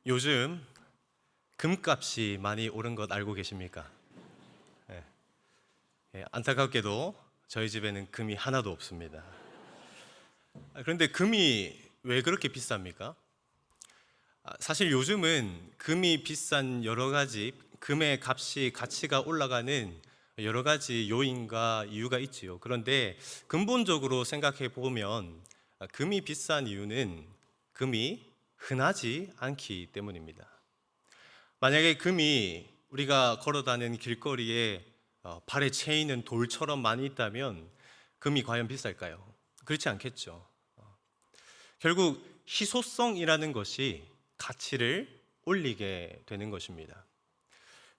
요즘 금값이 많이 오른 것 알고 계십니까? 예. 안타깝게도 저희 집에는 금이 하나도 없습니다. 그런데 금이 왜 그렇게 비쌉니까? 사실 요즘은 금이 비싼 여러 가지 금의 값이 가치가 올라가는 여러 가지 요인과 이유가 있지요. 그런데 근본적으로 생각해 보면 금이 비싼 이유는 금이 흔하지 않기 때문입니다. 만약에 금이 우리가 걸어다니는 길거리에 발에 채이는 돌처럼 많이 있다면 금이 과연 비쌀까요? 그렇지 않겠죠. 결국 희소성이라는 것이 가치를 올리게 되는 것입니다.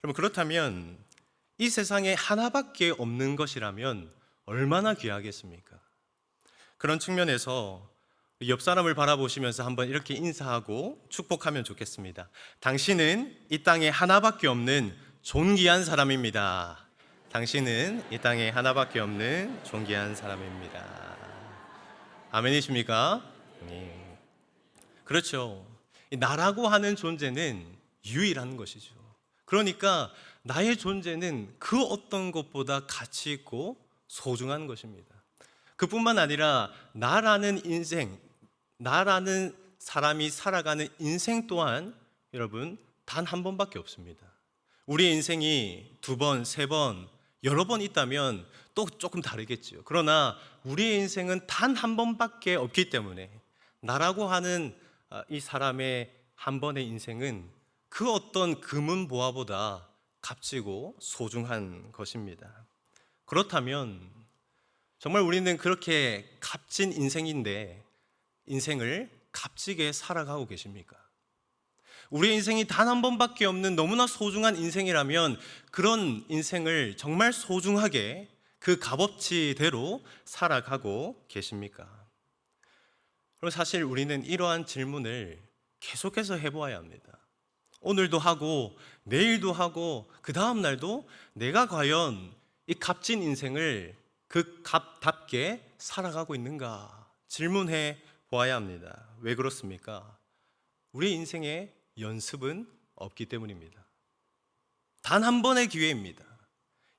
그럼 그렇다면 이 세상에 하나밖에 없는 것이라면 얼마나 귀하겠습니까? 그런 측면에서 옆 사람을 바라보시면서 한번 이렇게 인사하고 축복하면 좋겠습니다. 당신은 이 땅에 하나밖에 없는 존귀한 사람입니다. 당신은 이 땅에 하나밖에 없는 존귀한 사람입니다. 아멘이십니까? 아멘. 그렇죠. 나라고 하는 존재는 유일한 것이죠. 그러니까 나의 존재는 그 어떤 것보다 가치 있고 소중한 것입니다. 그뿐만 아니라 나라는 인생, 나라는 사람이 살아가는 인생 또한 여러분 단 한 번밖에 없습니다. 우리의 인생이 두 번, 세 번, 여러 번 있다면 또 조금 다르겠지요. 그러나 우리의 인생은 단 한 번밖에 없기 때문에 나라고 하는 이 사람의 한 번의 인생은 그 어떤 금은보화보다 값지고 소중한 것입니다. 그렇다면 정말 우리는 그렇게 값진 인생인데 인생을 값지게 살아가고 계십니까? 우리의 인생이 단 한 번밖에 없는 너무나 소중한 인생이라면 그런 인생을 정말 소중하게 그 값어치대로 살아가고 계십니까? 그럼 사실 우리는 이러한 질문을 계속해서 해보아야 합니다. 오늘도 하고 내일도 하고 그 다음 날도 내가 과연 이 값진 인생을 그 값답게 살아가고 있는가 질문해 보아야 합니다. 왜 그렇습니까? 우리 인생에 연습은 없기 때문입니다. 단 한 번의 기회입니다.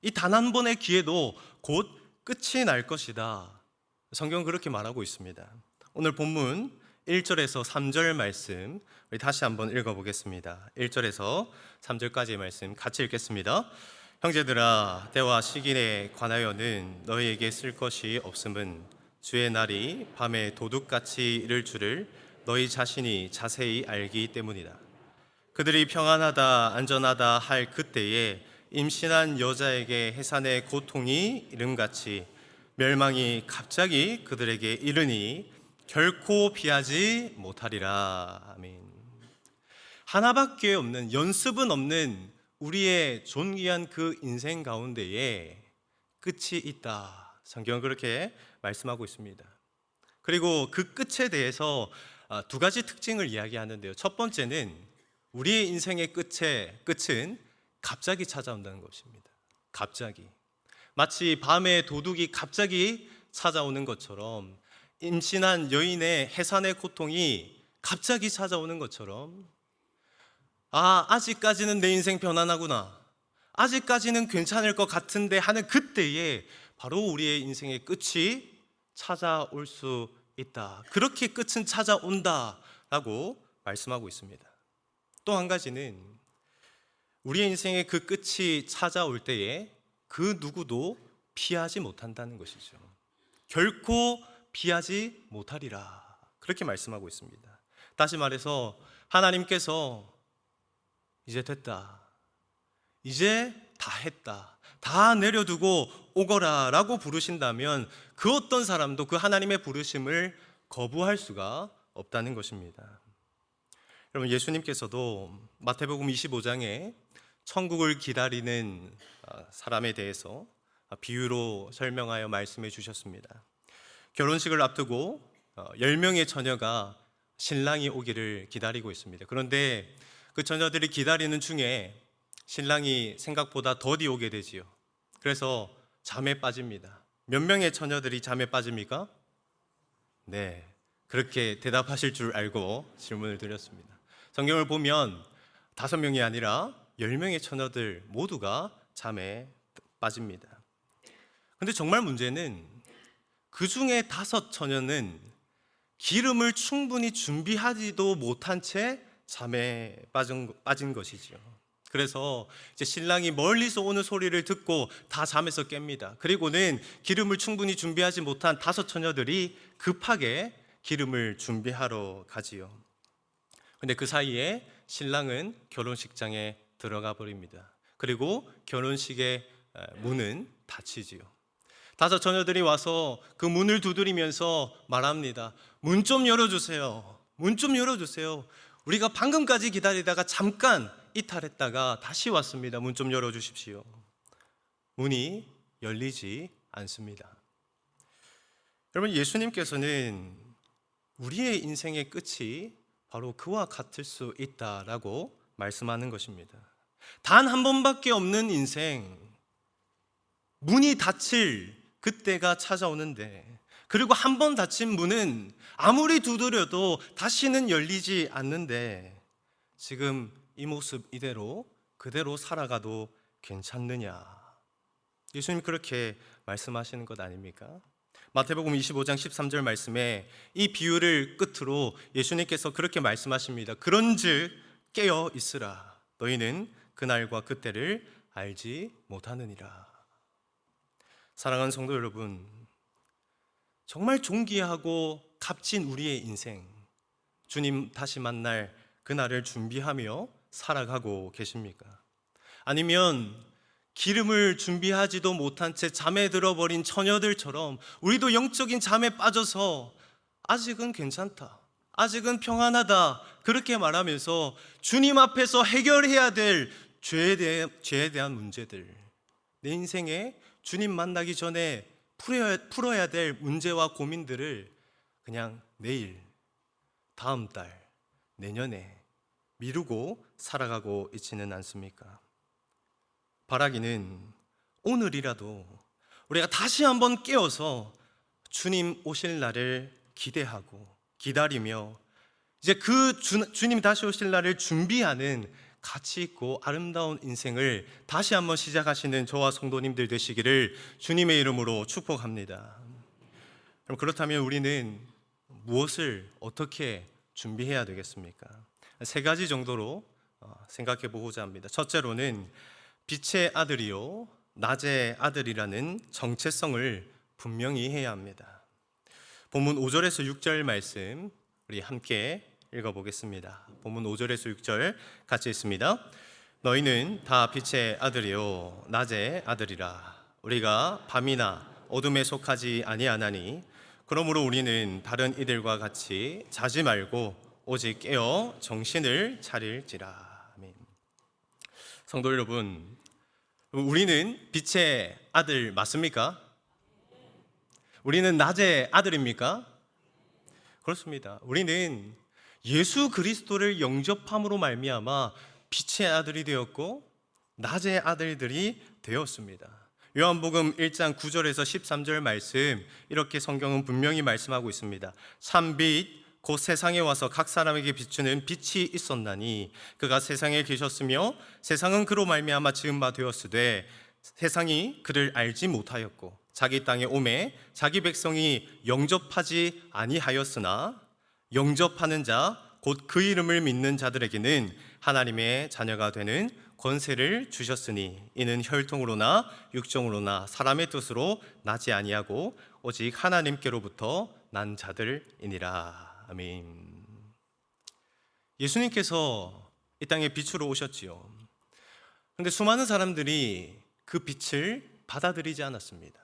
이 단 한 번의 기회도 곧 끝이 날 것이다. 성경은 그렇게 말하고 있습니다. 오늘 본문 1절에서 3절 말씀 우리 다시 한번 읽어보겠습니다. 1절에서 3절까지의 말씀 같이 읽겠습니다. 형제들아, 때와 시기에 관하여는 너희에게 쓸 것이 없음은 주의 날이 밤에 도둑같이 이를 줄을 너희 자신이 자세히 알기 때문이다. 그들이 평안하다 안전하다 할 그때에 임신한 여자에게 해산의 고통이 이름같이 멸망이 갑자기 그들에게 이르니 결코 피하지 못하리라. 아멘. 하나밖에 없는, 연습은 없는 우리의 존귀한 그 인생 가운데에 끝이 있다. 성경은 그렇게 말씀하고 있습니다. 그리고 그 끝에 대해서 두 가지 특징을 이야기하는데요. 첫 번째는 우리의 인생의 끝은 갑자기 찾아온다는 것입니다. 갑자기. 마치 밤에 도둑이 갑자기 찾아오는 것처럼, 임신한 여인의 해산의 고통이 갑자기 찾아오는 것처럼, 아직까지는 내 인생 편안하구나, 아직까지는 괜찮을 것 같은데 하는 그때에 바로 우리의 인생의 끝이 찾아올 수 있다. 그렇게 끝은 찾아온다라고 말씀하고 있습니다. 또 한 가지는 우리의 인생의 그 끝이 찾아올 때에 그 누구도 피하지 못한다는 것이죠. 결코 피하지 못하리라. 그렇게 말씀하고 있습니다. 다시 말해서 하나님께서 이제 됐다, 이제 다 했다, 다 내려두고 오거라 라고 부르신다면 그 어떤 사람도 그 하나님의 부르심을 거부할 수가 없다는 것입니다. 여러분, 예수님께서도 마태복음 25장에 천국을 기다리는 사람에 대해서 비유로 설명하여 말씀해 주셨습니다. 결혼식을 앞두고 10명의 처녀가 신랑이 오기를 기다리고 있습니다. 그런데 그 처녀들이 기다리는 중에 신랑이 생각보다 더디 오게 되지요. 그래서 잠에 빠집니다. 몇 명의 처녀들이 잠에 빠집니까? 네, 그렇게 대답하실 줄 알고 질문을 드렸습니다. 성경을 보면 5명이 아니라 10명의 처녀들 모두가 잠에 빠집니다. 근데 정말 문제는 그 중에 5 처녀는 기름을 충분히 준비하지도 못한 채 잠에 빠진 것이지요. 그래서 이제 신랑이 멀리서 오는 소리를 듣고 다 잠에서 깹니다. 그리고는 기름을 충분히 준비하지 못한 5 처녀들이 급하게 기름을 준비하러 가지요. 근데 그 사이에 신랑은 결혼식장에 들어가 버립니다. 그리고 결혼식의 문은 닫히지요. 5 처녀들이 와서 그 문을 두드리면서 말합니다. 문 좀 열어주세요. 문 좀 열어주세요. 우리가 방금까지 기다리다가 잠깐 이탈했다가 다시 왔습니다. 문 좀 열어주십시오. 문이 열리지 않습니다. 여러분, 예수님께서는 우리의 인생의 끝이 바로 그와 같을 수 있다라고 말씀하는 것입니다. 단 한 번밖에 없는 인생, 문이 닫힐 그때가 찾아오는데, 그리고 한 번 닫힌 문은 아무리 두드려도 다시는 열리지 않는데, 지금 이 모습 그대로 살아가도 괜찮느냐? 예수님 그렇게 말씀하시는 것 아닙니까? 마태복음 25장 13절 말씀에 이 비유를 끝으로 예수님께서 그렇게 말씀하십니다. 그런즉 깨어 있으라. 너희는 그날과 그때를 알지 못하느니라. 사랑하는 성도 여러분, 정말 존귀하고 값진 우리의 인생, 주님 다시 만날 그날을 준비하며 살아가고 계십니까? 아니면 기름을 준비하지도 못한 채 잠에 들어버린 처녀들처럼 우리도 영적인 잠에 빠져서 아직은 괜찮다, 아직은 평안하다 그렇게 말하면서 주님 앞에서 해결해야 될 죄에 대한 문제들, 내 인생에 주님 만나기 전에 풀어야 될 문제와 고민들을 그냥 내일, 다음 달, 내년에 미루고 살아가고 있지는 않습니까? 바라기는 오늘이라도 우리가 다시 한번 깨어서 주님 오실 날을 기대하고 기다리며 이제 그 주님 다시 오실 날을 준비하는 가치 있고 아름다운 인생을 다시 한번 시작하시는 저와 성도님들 되시기를 주님의 이름으로 축복합니다. 그럼 그렇다면 우리는 무엇을 어떻게 준비해야 되겠습니까? 3가지 정도로 생각해 보고자 합니다. 첫째로는 빛의 아들이요 낮의 아들이라는 정체성을 분명히 해야 합니다. 본문 5절에서 6절 말씀 우리 함께 읽어보겠습니다. 본문 5절에서 6절 같이 읽습니다. 너희는 다 빛의 아들이요 낮의 아들이라. 우리가 밤이나 어둠에 속하지 아니하나니 그러므로 우리는 다른 이들과 같이 자지 말고 오직 깨어 정신을 차릴지라. 아멘. 성도 여러분, 우리는 빛의 아들 맞습니까? 우리는 낮의 아들입니까? 그렇습니다. 우리는 예수 그리스도를 영접함으로 말미암아 빛의 아들이 되었고 낮의 아들들이 되었습니다. 요한복음 1장 9절에서 13절 말씀 이렇게 성경은 분명히 말씀하고 있습니다. 참빛 곧 세상에 와서 각 사람에게 비추는 빛이 있었나니 그가 세상에 계셨으며 세상은 그로 말미암아 지은 바 되었으되 세상이 그를 알지 못하였고 자기 땅에 오매 자기 백성이 영접하지 아니하였으나 영접하는 자 곧 그 이름을 믿는 자들에게는 하나님의 자녀가 되는 권세를 주셨으니 이는 혈통으로나 육정으로나 사람의 뜻으로 나지 아니하고 오직 하나님께로부터 난 자들이니라. 아멘. 예수님께서 이 땅에 빛으로 오셨지요. 그런데 수많은 사람들이 그 빛을 받아들이지 않았습니다.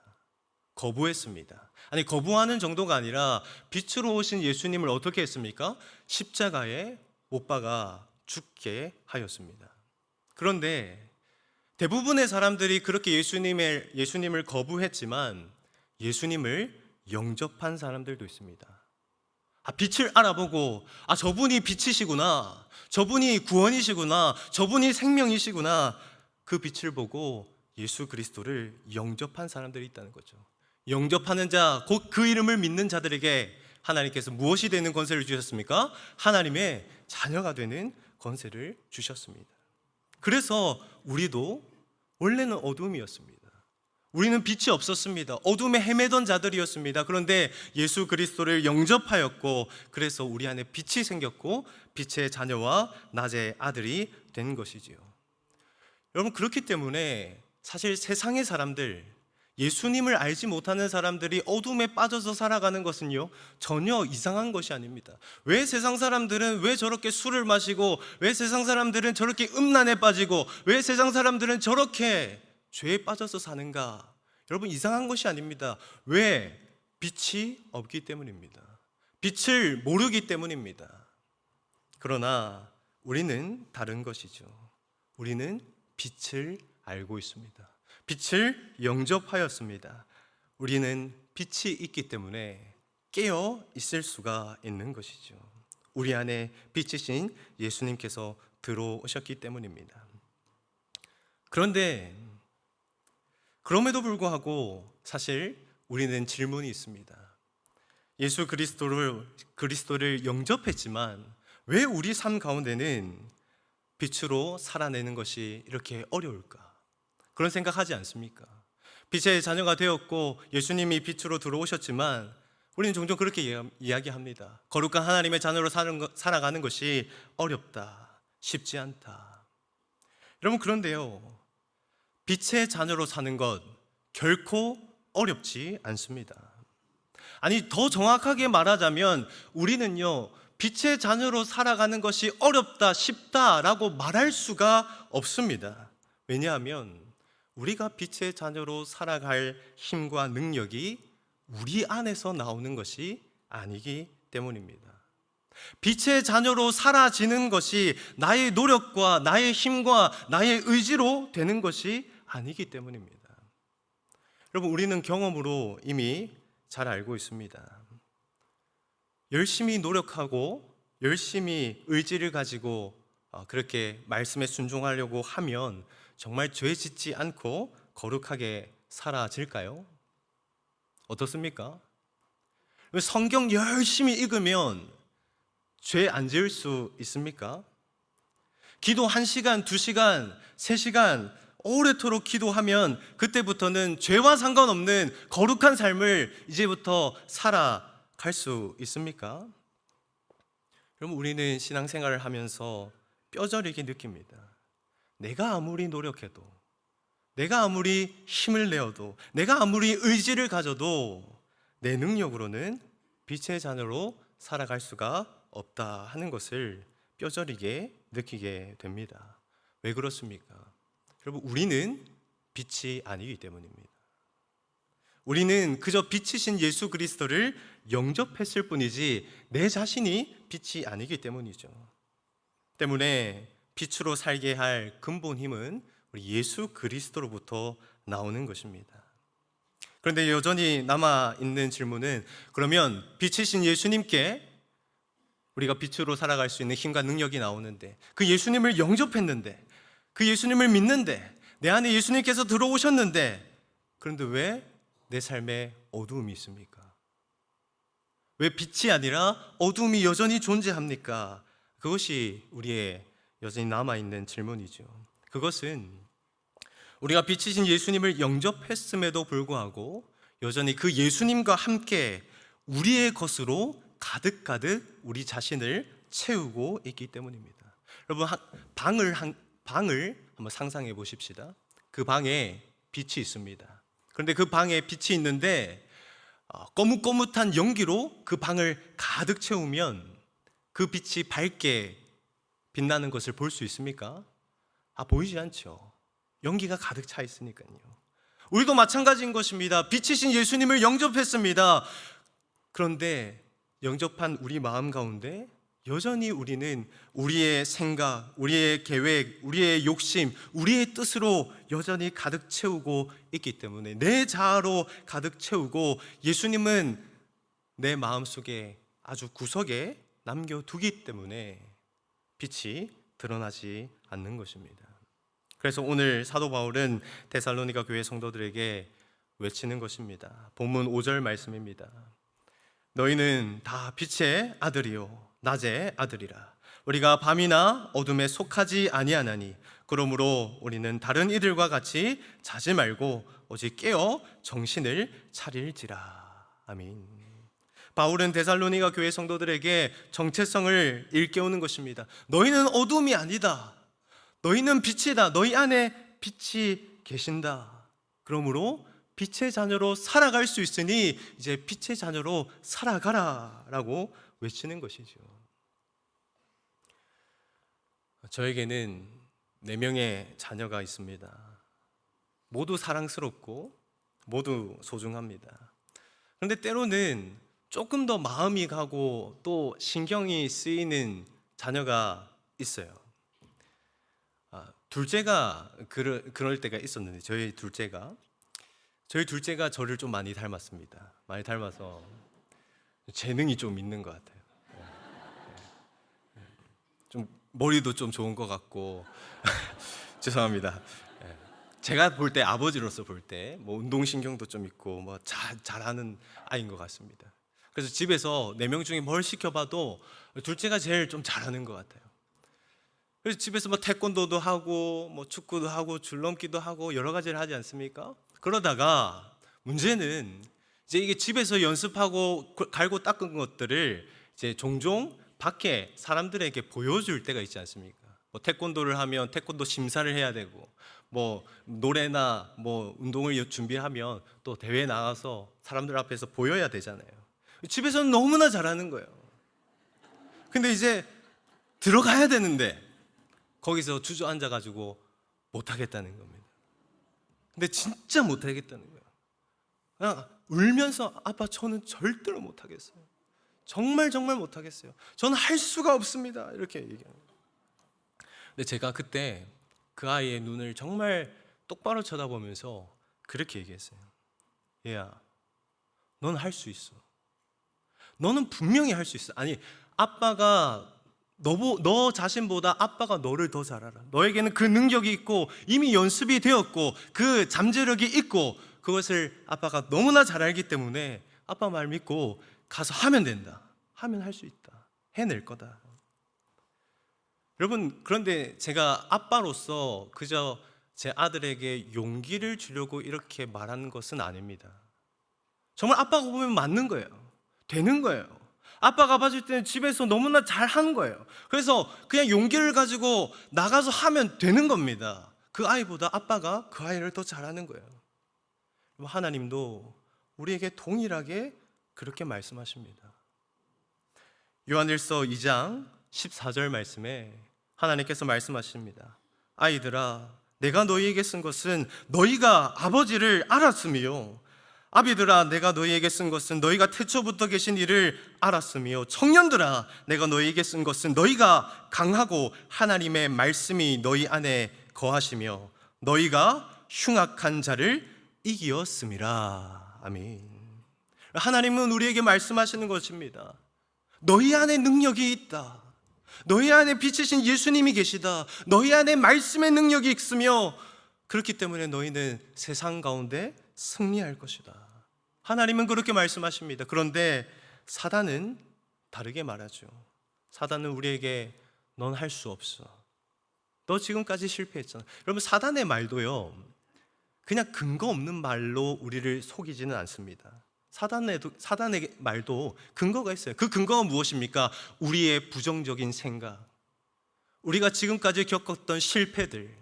거부했습니다. 아니, 거부하는 정도가 아니라 빛으로 오신 예수님을 어떻게 했습니까? 십자가에 못 박아 죽게 하였습니다. 그런데 대부분의 사람들이 그렇게 예수님을 거부했지만 예수님을 영접한 사람들도 있습니다. 빛을 알아보고 저분이 빛이시구나, 저분이 구원이시구나, 저분이 생명이시구나, 그 빛을 보고 예수 그리스도를 영접한 사람들이 있다는 거죠. 영접하는 자, 곧 그 이름을 믿는 자들에게 하나님께서 무엇이 되는 권세를 주셨습니까? 하나님의 자녀가 되는 권세를 주셨습니다. 그래서 우리도 원래는 어둠이었습니다. 우리는 빛이 없었습니다. 어둠에 헤매던 자들이었습니다. 그런데 예수 그리스도를 영접하였고, 그래서 우리 안에 빛이 생겼고 빛의 자녀와 낮의 아들이 된 것이지요. 여러분, 그렇기 때문에 사실 세상의 사람들, 예수님을 알지 못하는 사람들이 어둠에 빠져서 살아가는 것은요, 전혀 이상한 것이 아닙니다. 왜 세상 사람들은 왜 저렇게 술을 마시고, 왜 세상 사람들은 저렇게 음란에 빠지고, 왜 세상 사람들은 저렇게 죄에 빠져서 사는가? 여러분, 이상한 것이 아닙니다. 왜? 빛이 없기 때문입니다. 빛을 모르기 때문입니다. 그러나 우리는 다른 것이죠. 우리는 빛을 알고 있습니다. 빛을 영접하였습니다. 우리는 빛이 있기 때문에 깨어 있을 수가 있는 것이죠. 우리 안에 빛이신 예수님께서 들어오셨기 때문입니다. 그런데 그럼에도 불구하고 사실 우리는 질문이 있습니다. 예수 그리스도를 영접했지만 왜 우리 삶 가운데는 빛으로 살아내는 것이 이렇게 어려울까? 그런 생각하지 않습니까? 빛의 자녀가 되었고 예수님이 빛으로 들어오셨지만 우리는 종종 그렇게 이야기합니다. 거룩한 하나님의 자녀로 살아가는 것이 어렵다, 쉽지 않다. 여러분, 그런데요, 빛의 자녀로 사는 것 결코 어렵지 않습니다. 아니, 더 정확하게 말하자면 우리는요, 빛의 자녀로 살아가는 것이 어렵다, 쉽다라고 말할 수가 없습니다. 왜냐하면 우리가 빛의 자녀로 살아갈 힘과 능력이 우리 안에서 나오는 것이 아니기 때문입니다. 빛의 자녀로 사라지는 것이 나의 노력과 나의 힘과 나의 의지로 되는 것이 아니기 때문입니다. 여러분, 우리는 경험으로 이미 잘 알고 있습니다. 열심히 노력하고 열심히 의지를 가지고 그렇게 말씀에 순종하려고 하면 정말 죄 짓지 않고 거룩하게 살아질까요? 어떻습니까? 성경 열심히 읽으면 죄 안 지을 수 있습니까? 기도 1시간, 2시간, 3시간 오래도록 기도하면 그때부터는 죄와 상관없는 거룩한 삶을 이제부터 살아갈 수 있습니까? 여러분, 우리는 신앙생활을 하면서 뼈저리게 느낍니다. 내가 아무리 노력해도, 내가 아무리 힘을 내어도, 내가 아무리 의지를 가져도 내 능력으로는 빛의 자녀로 살아갈 수가 없다 하는 것을 뼈저리게 느끼게 됩니다. 왜 그렇습니까? 여러분, 우리는 빛이 아니기 때문입니다. 우리는 그저 빛이신 예수 그리스도를 영접했을 뿐이지 내 자신이 빛이 아니기 때문이죠. 때문에 빛으로 살게 할 근본 힘은 우리 예수 그리스도로부터 나오는 것입니다. 그런데 여전히 남아있는 질문은, 그러면 빛이신 예수님께 우리가 빛으로 살아갈 수 있는 힘과 능력이 나오는데, 그 예수님을 영접했는데, 그 예수님을 믿는데, 내 안에 예수님께서 들어오셨는데, 그런데 왜 내 삶에 어두움이 있습니까? 왜 빛이 아니라 어두움이 여전히 존재합니까? 그것이 우리의 여전히 남아있는 질문이죠. 그것은 우리가 빛이신 예수님을 영접했음에도 불구하고 여전히 그 예수님과 함께 우리의 것으로 가득가득 우리 자신을 채우고 있기 때문입니다. 여러분, 방을 한번 상상해 보십시다. 그 방에 빛이 있습니다. 그런데 그 방에 빛이 있는데 거뭇거뭇한 연기로 그 방을 가득 채우면 그 빛이 밝게 빛나는 것을 볼 수 있습니까? 보이지 않죠. 연기가 가득 차 있으니까요. 우리도 마찬가지인 것입니다. 빛이신 예수님을 영접했습니다. 그런데 영접한 우리 마음 가운데 여전히 우리는 우리의 생각, 우리의 계획, 우리의 욕심, 우리의 뜻으로 여전히 가득 채우고 있기 때문에, 내 자아로 가득 채우고 예수님은 내 마음속에 아주 구석에 남겨두기 때문에 빛이 드러나지 않는 것입니다. 그래서 오늘 사도 바울은 데살로니가 교회 성도들에게 외치는 것입니다. 본문 5절 말씀입니다. 너희는 다 빛의 아들이요 낮의 아들이라. 우리가 밤이나 어둠에 속하지 아니하나니 그러므로 우리는 다른 이들과 같이 자지 말고 오직 깨어 정신을 차릴지라. 아멘. 바울은 데살로니가 교회 성도들에게 정체성을 일깨우는 것입니다. 너희는 어둠이 아니다. 너희는 빛이다. 너희 안에 빛이 계신다. 그러므로 빛의 자녀로 살아갈 수 있으니 이제 빛의 자녀로 살아가라 라고 외치는 것이죠. 저에게는 4명의 자녀가 있습니다. 모두 사랑스럽고 모두 소중합니다. 그런데 때로는 조금 더 마음이 가고 또 신경이 쓰이는 자녀가 있어요. 둘째가 그럴 때가 있었는데 저희 둘째가 저를 좀 많이 닮았습니다. 많이 닮아서 재능이 좀 있는 것 같아요. 좀 머리도 좀 좋은 것 같고 죄송합니다. 제가 볼 때, 아버지로서 볼 때 뭐 운동신경도 좀 있고 뭐 잘하는 아이인 것 같습니다. 그래서 집에서 4명 중에 뭘 시켜봐도 둘째가 제일 좀 잘하는 것 같아요. 그래서 집에서 뭐 태권도도 하고 뭐 축구도 하고 줄넘기도 하고 여러 가지를 하지 않습니까? 그러다가 문제는 이제 이게 집에서 연습하고 갈고 닦은 것들을 이제 종종 밖에 사람들에게 보여줄 때가 있지 않습니까? 뭐 태권도를 하면 태권도 심사를 해야 되고 뭐 노래나 뭐 운동을 준비하면 또 대회에 나가서 사람들 앞에서 보여야 되잖아요. 집에서는 너무나 잘하는 거예요. 근데 이제 들어가야 되는데 거기서 주저앉아가지고 못하겠다는 겁니다. 근데 진짜 못하겠다는 거예요. 그냥 울면서 아빠 저는 절대로 못하겠어요. 정말 못하겠어요. 저는 할 수가 없습니다. 이렇게 얘기합니다. 근데 제가 그때 그 아이의 눈을 정말 똑바로 쳐다보면서 그렇게 얘기했어요. 얘야, 넌 할 수 있어. 너는 분명히 할 수 있어. 아니, 아빠가 너 자신보다 아빠가 너를 더 잘 알아. 너에게는 그 능력이 있고 이미 연습이 되었고 그 잠재력이 있고 그것을 아빠가 너무나 잘 알기 때문에 아빠 말 믿고 가서 하면 된다. 하면 할 수 있다. 해낼 거다. 여러분, 그런데 제가 아빠로서 그저 제 아들에게 용기를 주려고 이렇게 말하는 것은 아닙니다. 정말 아빠가 보면 맞는 거예요. 되는 거예요. 아빠가 봐줄 때는 집에서 너무나 잘하는 거예요. 그래서 그냥 용기를 가지고 나가서 하면 되는 겁니다. 그 아이보다 아빠가 그 아이를 더 잘하는 거예요. 하나님도 우리에게 동일하게 그렇게 말씀하십니다. 요한일서 2장 14절 말씀에 하나님께서 말씀하십니다. 아이들아, 내가 너희에게 쓴 것은 너희가 아버지를 알았으며 아비들아, 내가 너희에게 쓴 것은 너희가 태초부터 계신 이를 알았으며 청년들아, 내가 너희에게 쓴 것은 너희가 강하고 하나님의 말씀이 너희 안에 거하시며 너희가 흉악한 자를 이기었음이라. 아멘. 하나님은 우리에게 말씀하시는 것입니다. 너희 안에 능력이 있다. 너희 안에 빛이신 예수님이 계시다. 너희 안에 말씀의 능력이 있으며 그렇기 때문에 너희는 세상 가운데 승리할 것이다. 하나님은 그렇게 말씀하십니다. 그런데 사단은 다르게 말하죠. 사단은 우리에게 넌 할 수 없어. 너 지금까지 실패했잖아. 여러분, 사단의 말도요, 그냥 근거 없는 말로 우리를 속이지는 않습니다. 사단의 말도 근거가 있어요. 그 근거가 무엇입니까? 우리의 부정적인 생각, 우리가 지금까지 겪었던 실패들,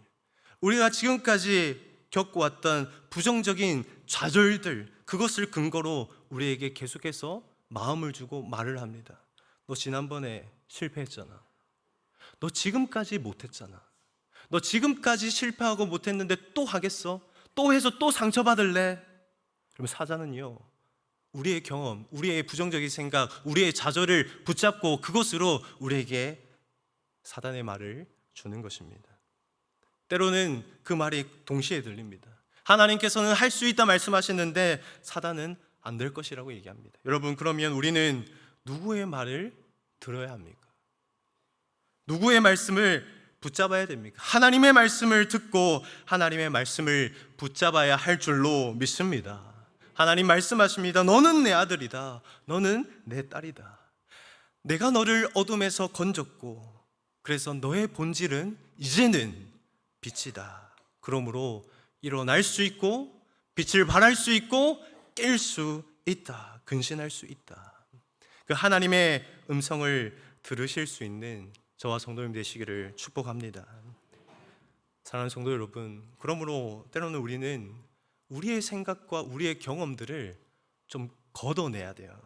우리가 지금까지 겪어왔던 부정적인 좌절들, 그것을 근거로 우리에게 계속해서 마음을 주고 말을 합니다. 너 지난번에 실패했잖아. 너 지금까지 못했잖아. 너 지금까지 실패하고 못했는데 또 하겠어? 또 해서 또 상처받을래? 그러면 사단은요, 우리의 경험, 우리의 부정적인 생각, 우리의 좌절을 붙잡고 그것으로 우리에게 사단의 말을 주는 것입니다. 때로는 그 말이 동시에 들립니다. 하나님께서는 할 수 있다 말씀하시는데 사단은 안 될 것이라고 얘기합니다. 여러분, 그러면 우리는 누구의 말을 들어야 합니까? 누구의 말씀을 붙잡아야 됩니까? 하나님의 말씀을 듣고 하나님의 말씀을 붙잡아야 할 줄로 믿습니다. 하나님 말씀하십니다. 너는 내 아들이다. 너는 내 딸이다. 내가 너를 어둠에서 건졌고 그래서 너의 본질은 이제는 빛이다. 그러므로 일어날 수 있고 빛을 발할 수 있고 깰 수 있다. 근신할 수 있다. 그 하나님의 음성을 들으실 수 있는 저와 성도님 되시기를 축복합니다. 사랑하는 성도 여러분, 그러므로 때로는 우리는 우리의 생각과 우리의 경험들을 좀 걷어내야 돼요.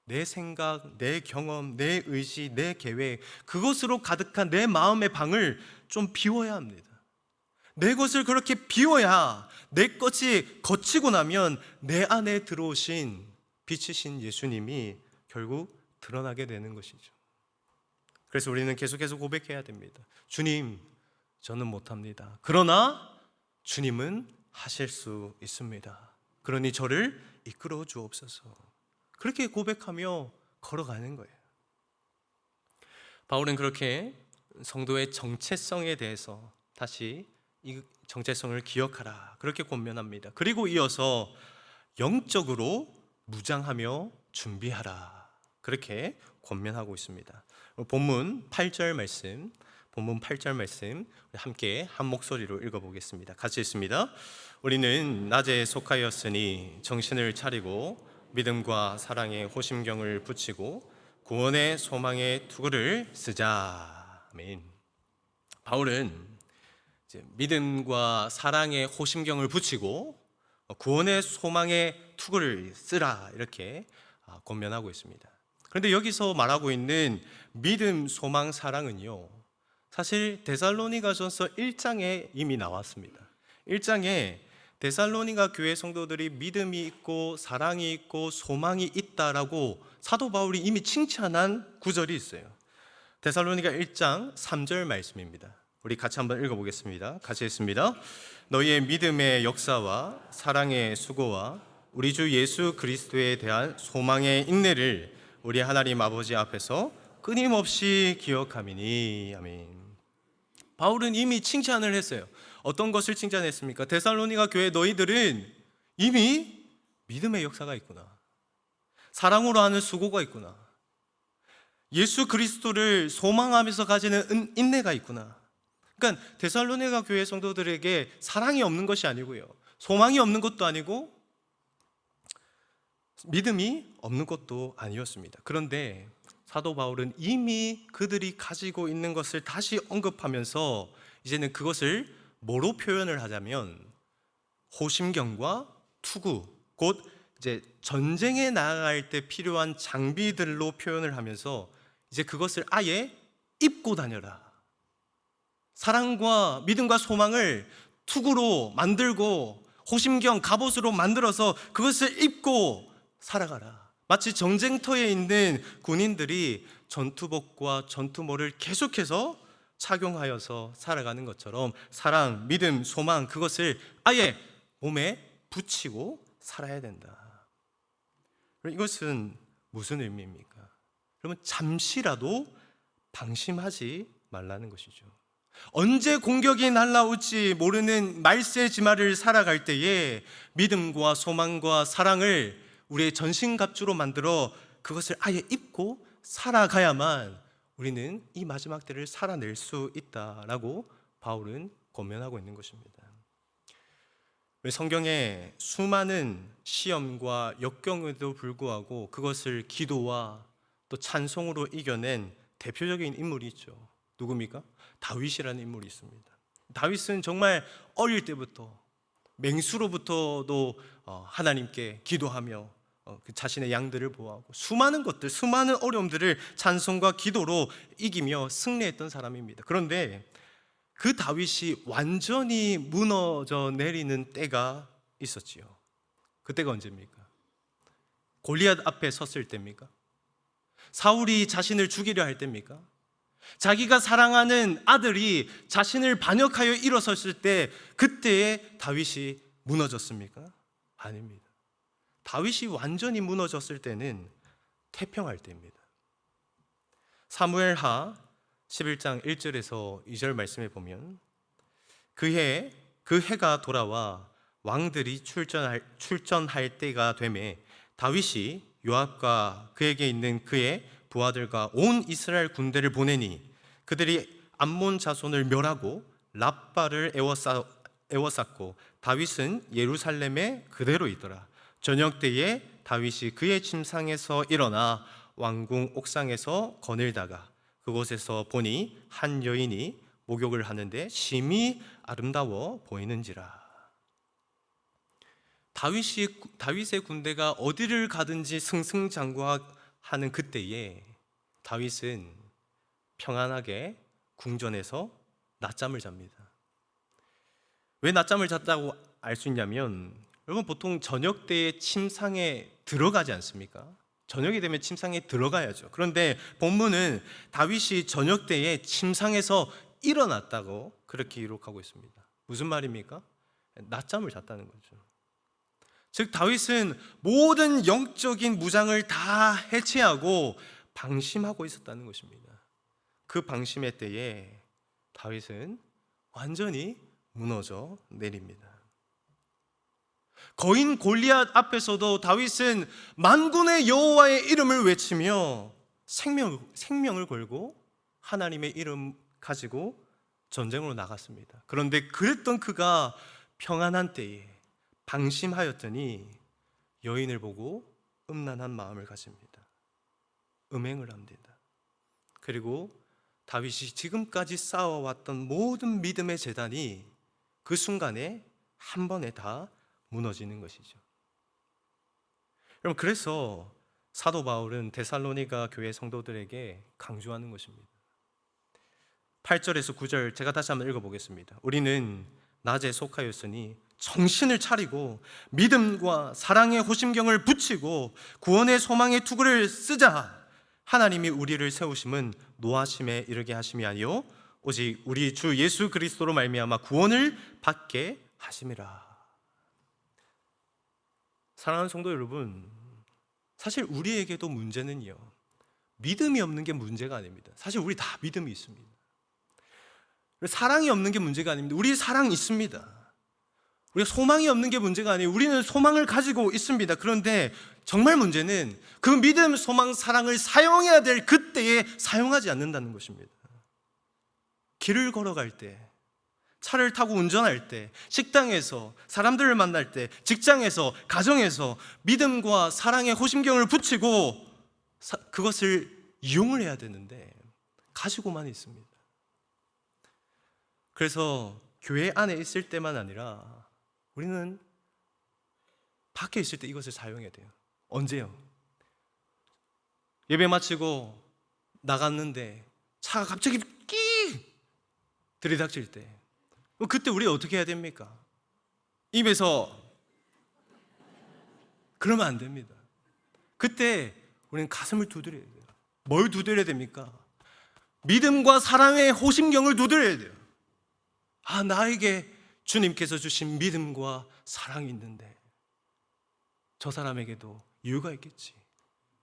내 생각, 내 경험, 내 의지, 내 계획, 그것으로 가득한 내 마음의 방을 좀 비워야 합니다. 내 것을 그렇게 비워야 내 것이 거치고 나면 내 안에 들어오신 빛이신 예수님이 결국 드러나게 되는 것이죠. 그래서 우리는 계속해서 고백해야 됩니다. 주님, 저는 못합니다. 그러나 주님은 하실 수 있습니다. 그러니 저를 이끌어 주옵소서. 그렇게 고백하며 걸어가는 거예요. 바울은 그렇게 성도의 정체성에 대해서 다시 이 정체성을 기억하라, 그렇게 권면합니다. 그리고 이어서 영적으로 무장하며 준비하라, 그렇게 권면하고 있습니다. 본문 8절 말씀 함께 한 목소리로 읽어보겠습니다. 같이 읽습니다. 우리는 낮에 속하였으니 정신을 차리고 믿음과 사랑의 호심경을 붙이고 구원의 소망의 투구를 쓰자. 아멘. 바울은 이제 믿음과 사랑의 호심경을 붙이고 구원의 소망의 투구를 쓰라, 이렇게 권면하고 있습니다. 그런데 여기서 말하고 있는 믿음, 소망, 사랑은요, 사실 데살로니가전서 1장에 이미 나왔습니다. 1장에 데살로니가 교회 성도들이 믿음이 있고 사랑이 있고 소망이 있다라고 사도 바울이 이미 칭찬한 구절이 있어요. 데살로니가 1장 3절 말씀입니다. 우리 같이 한번 읽어보겠습니다. 같이 읽습니다. 너희의 믿음의 역사와 사랑의 수고와 우리 주 예수 그리스도에 대한 소망의 인내를 우리 하나님 아버지 앞에서 끊임없이 기억하미니. 아멘. 바울은 이미 칭찬을 했어요. 어떤 것을 칭찬했습니까? 데살로니가 교회 너희들은 이미 믿음의 역사가 있구나, 사랑으로 하는 수고가 있구나, 예수 그리스도를 소망하면서 가지는 인내가 있구나. 그러니까 데살로니가 교회 성도들에게 사랑이 없는 것이 아니고요, 소망이 없는 것도 아니고 믿음이 없는 것도 아니었습니다. 그런데 사도 바울은 이미 그들이 가지고 있는 것을 다시 언급하면서 이제는 그것을 뭐로 표현을 하자면 호심경과 투구, 곧 이제 전쟁에 나아갈 때 필요한 장비들로 표현을 하면서 이제 그것을 아예 입고 다녀라. 사랑과 믿음과 소망을 투구로 만들고 호심경, 갑옷으로 만들어서 그것을 입고 살아가라. 마치 전쟁터에 있는 군인들이 전투복과 전투모를 계속해서 착용하여서 살아가는 것처럼 사랑, 믿음, 소망, 그것을 아예 몸에 붙이고 살아야 된다. 이것은 무슨 의미입니까? 그러면 잠시라도 방심하지 말라는 것이죠. 언제 공격이 날아올지 모르는 말세지마를 살아갈 때에 믿음과 소망과 사랑을 우리의 전신갑주로 만들어 그것을 아예 입고 살아가야만 우리는 이 마지막 때를 살아낼 수 있다라고 바울은 권면하고 있는 것입니다. 성경에 수많은 시험과 역경에도 불구하고 그것을 기도와 또 찬송으로 이겨낸 대표적인 인물이 있죠. 누굽니까? 다윗이라는 인물이 있습니다. 다윗은 정말 어릴 때부터 맹수로부터도 하나님께 기도하며 그 자신의 양들을 보호하고 수많은 것들, 수많은 어려움들을 찬송과 기도로 이기며 승리했던 사람입니다. 그런데 그 다윗이 완전히 무너져 내리는 때가 있었지요. 그때가 언제입니까? 골리앗 앞에 섰을 때입니까? 사울이 자신을 죽이려 할 때입니까? 자기가 사랑하는 아들이 자신을 반역하여 일어섰을 때, 그때에 다윗이 무너졌습니까? 아닙니다. 다윗이 완전히 무너졌을 때는 태평할 때입니다. 사무엘하 11장 1절에서 2절 말씀에 보면 그 해가 돌아와 왕들이 출전할 때가 되매 다윗이 요압과 그에게 있는 그의 부하들과 온 이스라엘 군대를 보내니 그들이 암몬 자손을 멸하고 랍바를 에워쌌고 다윗은 예루살렘에 그대로 있더라. 저녁 때에 다윗이 그의 침상에서 일어나 왕궁 옥상에서 거닐다가 그곳에서 보니 한 여인이 목욕을 하는데 심히 아름다워 보이는지라. 다윗의 군대가 어디를 가든지 승승장구하는 그때에 다윗은 평안하게 궁전에서 낮잠을 잡니다. 왜 낮잠을 잤다고 알 수 있냐면, 여러분 보통 저녁 때에 침상에 들어가지 않습니까? 저녁이 되면 침상에 들어가야죠. 그런데 본문은 다윗이 저녁 때에 침상에서 일어났다고 그렇게 기록하고 있습니다. 무슨 말입니까? 낮잠을 잤다는 거죠. 즉 다윗은 모든 영적인 무장을 다 해체하고 방심하고 있었다는 것입니다. 그 방심의 때에 다윗은 완전히 무너져 내립니다. 거인 골리앗 앞에서도 다윗은 만군의 여호와의 이름을 외치며 생명을 걸고 하나님의 이름 가지고 전쟁으로 나갔습니다. 그런데 그랬던 그가 평안한 때에 방심하였더니 여인을 보고 음란한 마음을 가집니다. 음행을 합니다. 그리고 다윗이 지금까지 쌓아왔던 모든 믿음의 재단이 그 순간에 한 번에 다 무너지는 것이죠. 여러분, 그래서 사도 바울은 데살로니가 교회 성도들에게 강조하는 것입니다. 8절에서 9절 제가 다시 한번 읽어보겠습니다. 우리는 낮에 속하였으니 정신을 차리고 믿음과 사랑의 호심경을 붙이고 구원의 소망의 투구를 쓰자. 하나님이 우리를 세우심은 노하심에 이르게 하심이 아니요 오직 우리 주 예수 그리스도로 말미암아 구원을 받게 하심이라. 사랑하는 성도 여러분, 사실 우리에게도 문제는요, 믿음이 없는 게 문제가 아닙니다. 사실 우리 다 믿음이 있습니다. 사랑이 없는 게 문제가 아닙니다. 우리 사랑 있습니다. 우리가 소망이 없는 게 문제가 아니에요. 우리는 소망을 가지고 있습니다. 그런데 정말 문제는 그 믿음, 소망, 사랑을 사용해야 될 그때에 사용하지 않는다는 것입니다. 길을 걸어갈 때, 차를 타고 운전할 때, 식당에서 사람들을 만날 때, 직장에서, 가정에서 믿음과 사랑의 호심경을 붙이고 그것을 이용을 해야 되는데 가지고만 있습니다. 그래서 교회 안에 있을 때만 아니라 우리는 밖에 있을 때 이것을 사용해야 돼요. 언제요? 예배 마치고 나갔는데 차가 갑자기 끼 들이닥칠 때, 그때 우리 어떻게 해야 됩니까? 입에서 그러면 안 됩니다. 그때 우리는 가슴을 두드려야 돼요. 뭘 두드려야 됩니까? 믿음과 사랑의 호심경을 두드려야 돼요. 아, 나에게 주님께서 주신 믿음과 사랑이 있는데 저 사람에게도 이유가 있겠지.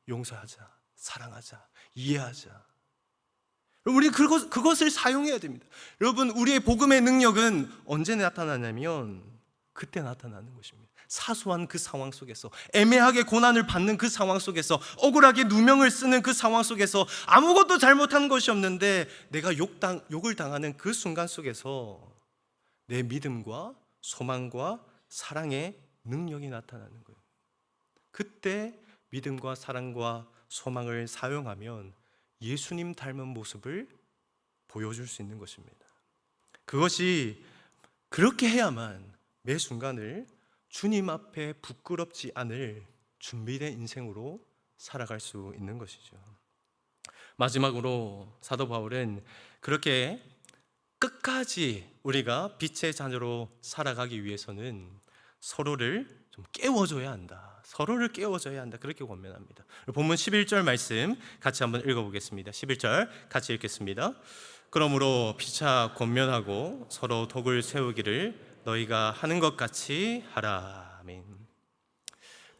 용서하자, 사랑하자, 이해하자. 우리는 그것을 사용해야 됩니다. 여러분, 우리의 복음의 능력은 언제 나타나냐면 그때 나타나는 것입니다. 사소한 그 상황 속에서, 애매하게 고난을 받는 그 상황 속에서, 억울하게 누명을 쓰는 그 상황 속에서, 아무것도 잘못한 것이 없는데 내가 욕을 당하는 그 순간 속에서 내 믿음과 소망과 사랑의 능력이 나타나는 거예요. 그때 믿음과 사랑과 소망을 사용하면 예수님 닮은 모습을 보여줄 수 있는 것입니다. 그것이 그렇게 해야만 매 순간을 주님 앞에 부끄럽지 않을 준비된 인생으로 살아갈 수 있는 것이죠. 마지막으로 사도 바울은 그렇게 끝까지 우리가 빛의 자녀로 살아가기 위해서는 서로를 좀 깨워줘야 한다. 서로를 깨워줘야 한다. 그렇게 권면합니다. 본문 11절 말씀 같이 한번 읽어보겠습니다. 11절 같이 읽겠습니다. 그러므로 피차 권면하고 서로 덕을 세우기를 너희가 하는 것 같이 하라. 아멘.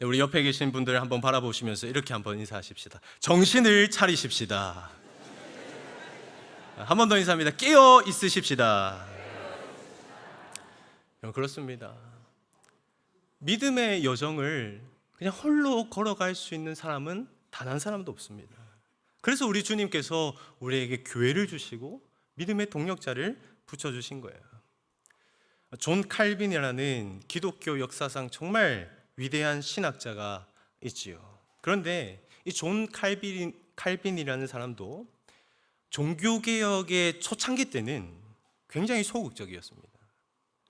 네, 우리 옆에 계신 분들 한번 바라보시면서 이렇게 한번 인사하십시다. 정신을 차리십시다. 한 번 더 인사합니다. 깨어 있으십시다. 그렇습니다. 믿음의 여정을 그냥 홀로 걸어갈 수 있는 사람은 단 한 사람도 없습니다. 그래서 우리 주님께서 우리에게 교회를 주시고 믿음의 동력자를 붙여주신 거예요. 존 칼빈이라는 기독교 역사상 정말 위대한 신학자가 있지요. 그런데 이 존 칼빈이라는 사람도 종교개혁의 초창기 때는 굉장히 소극적이었습니다.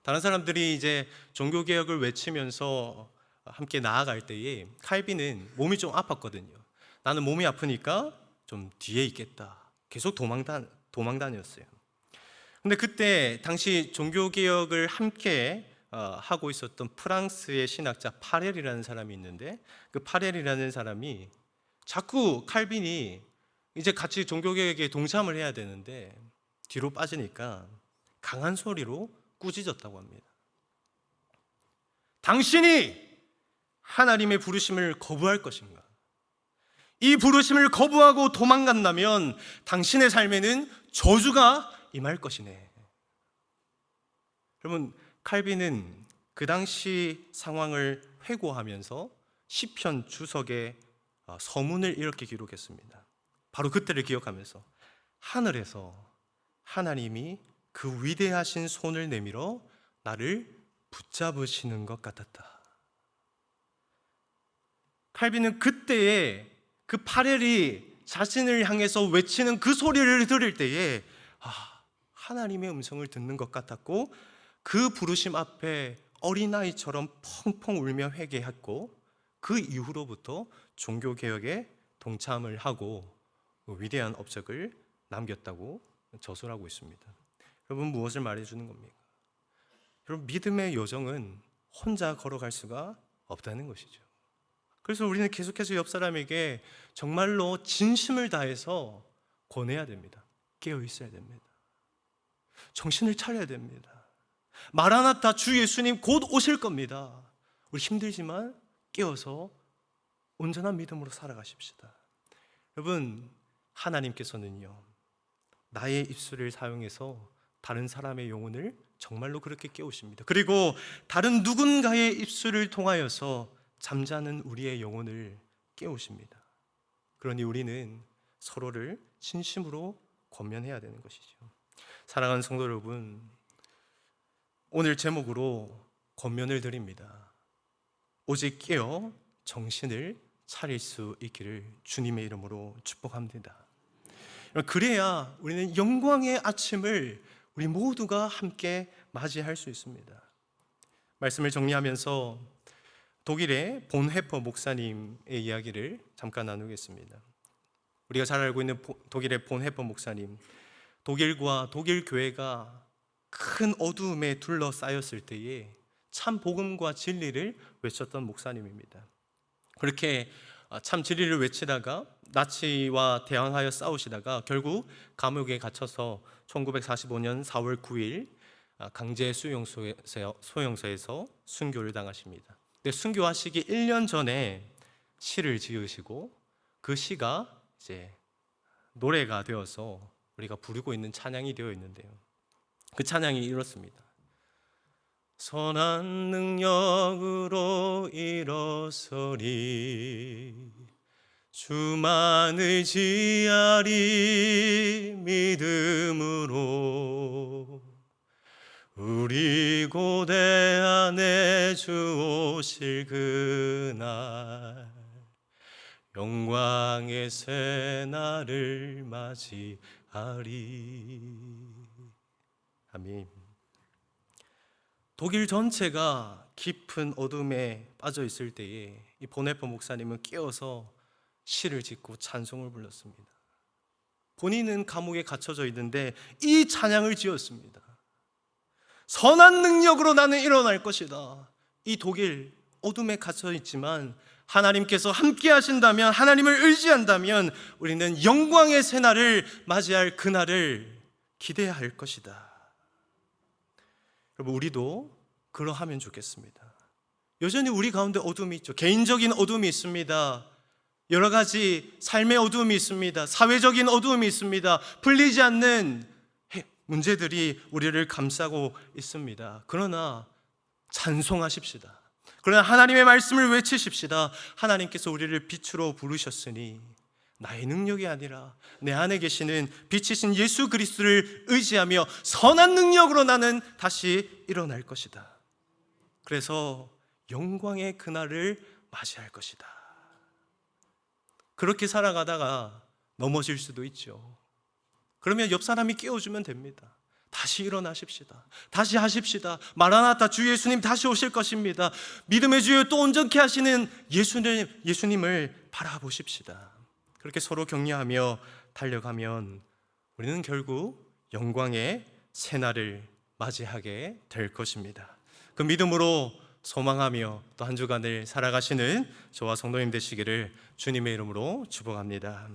다른 사람들이 이제 종교개혁을 외치면서 함께 나아갈 때에 칼빈은 몸이 좀 아팠거든요. 나는 몸이 아프니까 좀 뒤에 있겠다. 계속 도망 다녔어요. 근데 그때 당시 종교개혁을 함께 하고 있었던 프랑스의 신학자 파렐이라는 사람이 있는데, 그 파렐이라는 사람이 자꾸 칼빈이 이제 같이 종교개혁에 동참을 해야 되는데 뒤로 빠지니까 강한 소리로 꾸짖었다고 합니다. 당신이 하나님의 부르심을 거부할 것인가? 이 부르심을 거부하고 도망간다면 당신의 삶에는 저주가 임할 것이네. 여러분, 칼빈은 그 당시 상황을 회고하면서 시편 주석에 서문을 이렇게 기록했습니다. 바로 그때를 기억하면서 하늘에서 하나님이 그 위대하신 손을 내밀어 나를 붙잡으시는 것 같았다. 칼빈은 그때에 그 파렐이 자신을 향해서 외치는 그 소리를 들을 때에 하나님의 음성을 듣는 것 같았고, 그 부르심 앞에 어린아이처럼 펑펑 울며 회개했고, 그 이후로부터 종교개혁에 동참을 하고 위대한 업적을 남겼다고 저술하고 있습니다. 여러분, 무엇을 말해주는 겁니까? 여러분, 믿음의 여정은 혼자 걸어갈 수가 없다는 것이죠. 그래서 우리는 계속해서 옆 사람에게 정말로 진심을 다해서 권해야 됩니다. 깨어 있어야 됩니다. 정신을 차려야 됩니다. 마라나타, 주 예수님 곧 오실 겁니다. 우리 힘들지만 깨어서 온전한 믿음으로 살아가십시다. 여러분, 하나님께서는요, 나의 입술을 사용해서 다른 사람의 영혼을 정말로 그렇게 깨우십니다. 그리고 다른 누군가의 입술을 통하여서 잠자는 우리의 영혼을 깨우십니다. 그러니 우리는 서로를 진심으로 권면해야 되는 것이죠. 사랑하는 성도 여러분, 오늘 제목으로 권면을 드립니다. 오직 깨어 정신을 차릴 수 있기를 주님의 이름으로 축복합니다. 그래야 우리는 영광의 아침을 우리 모두가 함께 맞이할 수 있습니다. 말씀을 정리하면서 독일의 본헤퍼 목사님의 이야기를 잠깐 나누겠습니다. 우리가 잘 알고 있는 독일의 본헤퍼 목사님, 독일과 독일 교회가 큰 어두움에 둘러싸였을 때에 참 복음과 진리를 외쳤던 목사님입니다. 그렇게 참 진리를 외치다가 나치와 대항하여 싸우시다가 결국 감옥에 갇혀서 1945년 4월 9일 강제 소용소에서 순교를 당하십니다. 근데 순교하시기 1년 전에 시를 지으시고 그 시가 이제 노래가 되어서 우리가 부르고 있는 찬양이 되어 있는데요. 그 찬양이 이렇습니다. 선한 능력으로 일어서리 주만 의지하리 믿음으로 우리 고대 안에 주 오실 그날 영광의 새날을 맞이하리. 아멘. 독일 전체가 깊은 어둠에 빠져 있을 때에 이 본헤퍼 목사님은 깨어서 시를 짓고 찬송을 불렀습니다. 본인은 감옥에 갇혀져 있는데 이 찬양을 지었습니다. 선한 능력으로 나는 일어날 것이다. 이 독일 어둠에 갇혀 있지만 하나님께서 함께 하신다면, 하나님을 의지한다면 우리는 영광의 새날을 맞이할 그날을 기대할 것이다. 여러분, 우리도 그러하면 좋겠습니다. 여전히 우리 가운데 어둠이 있죠. 개인적인 어둠이 있습니다. 여러 가지 삶의 어둠이 있습니다. 사회적인 어둠이 있습니다. 풀리지 않는 문제들이 우리를 감싸고 있습니다. 그러나 찬송하십시다. 그러나 하나님의 말씀을 외치십시다. 하나님께서 우리를 빛으로 부르셨으니 나의 능력이 아니라 내 안에 계시는 빛이신 예수 그리스도를 의지하며 선한 능력으로 나는 다시 일어날 것이다. 그래서 영광의 그날을 맞이할 것이다. 그렇게 살아가다가 넘어질 수도 있죠. 그러면 옆 사람이 깨워주면 됩니다. 다시 일어나십시다. 다시 하십시다. 마라나타, 주 예수님 다시 오실 것입니다. 믿음의 주여 또 온전케 하시는 예수님을 바라보십시다. 그렇게 서로 격려하며 달려가면 우리는 결국 영광의 새날을 맞이하게 될 것입니다. 그 믿음으로 소망하며 또 한 주간을 살아가시는 저와 성도님 되시기를 주님의 이름으로 축복합니다.